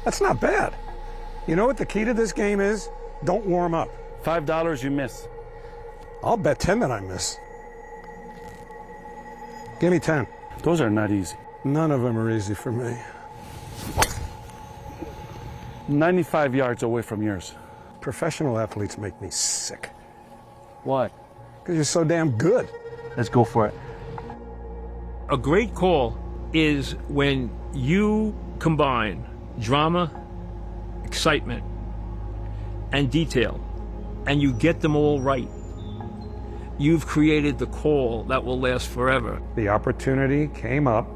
That's not bad. You know what the key to this game is? Don't warm up. $5 you miss. I'll bet 10 that I miss. Give me 10. Those are not easy. None of them are easy for me. 95 yards away from yours. Professional athletes make me sick. Why? Because you're so damn good. Let's go for it. A great call is when you combine drama, excitement, and detail, and you get them all right. You've created the call that will last forever. The opportunity came up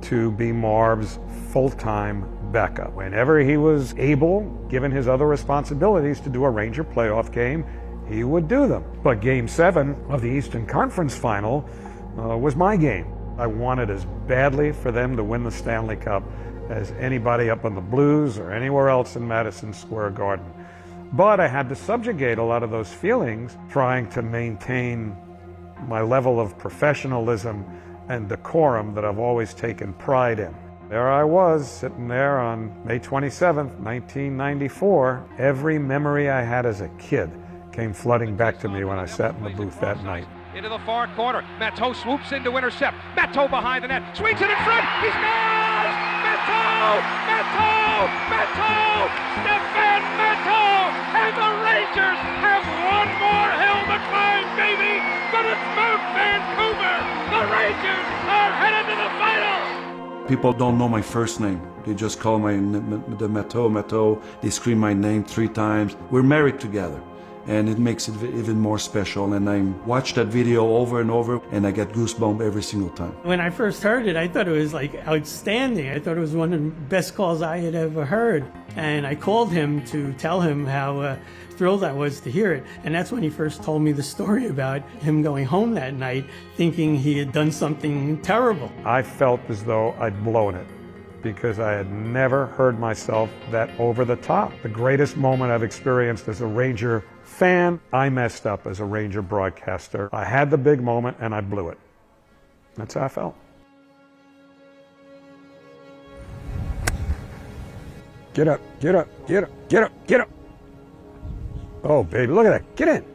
to be Marv's full-time backup. Whenever he was able, given his other responsibilities, to do a Ranger playoff game, he would do them. But Game 7 of the Eastern Conference Final was my game. I wanted as badly for them to win the Stanley Cup as anybody up on the Blues or anywhere else in Madison Square Garden. But I had to subjugate a lot of those feelings, trying to maintain my level of professionalism and decorum that I've always taken pride in. There I was, sitting there on May 27th, 1994. Every memory I had as a kid came flooding back to me when I sat in the booth that night. Into the far corner. Matteau swoops in to intercept. Matteau behind the net. Swings it in front. He scores! Matteau! Matteau! Matteau! Stephane Matteau! And the Rangers have one more hill to climb, baby! But it's Mount Vancouver! The Rangers are headed to the final! People don't know my first name. They just call the Matteau, Matteau. They scream my name 3 times. We're married together. And it makes it even more special. And I watch that video over and over, and I get goosebumps every single time. When I first heard it, I thought it was like outstanding. I thought it was one of the best calls I had ever heard. And I called him to tell him how thrilled I was to hear it. And that's when he first told me the story about him going home that night thinking he had done something terrible. I felt as though I'd blown it, because I had never heard myself that over the top. The greatest moment I've experienced as a Ranger fan, I messed up as a Ranger broadcaster. I had the big moment and I blew it. That's how I felt. Get up, get up, get up, get up, get up. Oh, baby, look at that. Get in.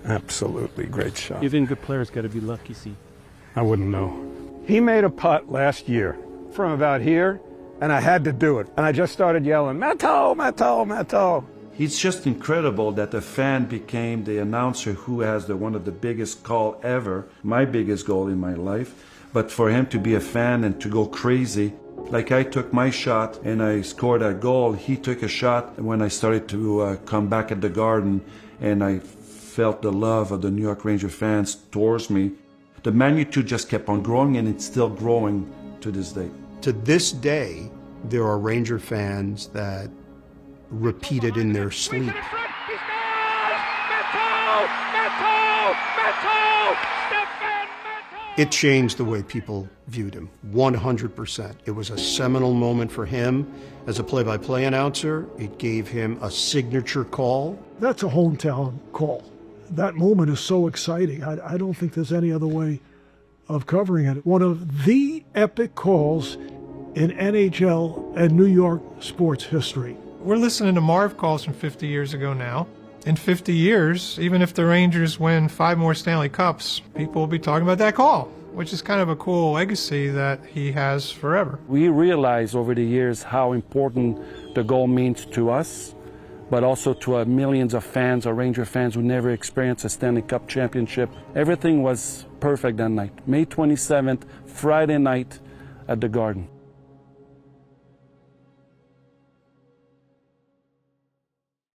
Absolutely great shot. Even good players got to be lucky, see. I wouldn't know. He made a putt last year from about here, and I had to do it. And I just started yelling, Matteau, Matteau, Matteau. It's just incredible that a fan became the announcer who has one of the biggest call ever, my biggest goal in my life. But for him to be a fan and to go crazy, like I took my shot and I scored a goal, he took a shot when I started to come back at the Garden, and I felt the love of the New York Ranger fans towards me. The magnitude just kept on growing, and it's still growing to this day. To this day, there are Ranger fans that repeat it in their sleep. It changed the way people viewed him, 100%. It was a seminal moment for him as a play-by-play announcer. It gave him a signature call. That's a hometown call. That moment is so exciting. I don't think there's any other way of covering it. One of the epic calls in NHL and New York sports history. We're listening to Marv calls from 50 years ago now. In 50 years, even if the Rangers win 5 more Stanley Cups, people will be talking about that call, which is kind of a cool legacy that he has forever. We realize over the years how important the goal means to us, but also to millions of fans or Ranger fans who never experienced a Stanley Cup championship. Everything was perfect that night. May 27th, Friday night at the Garden.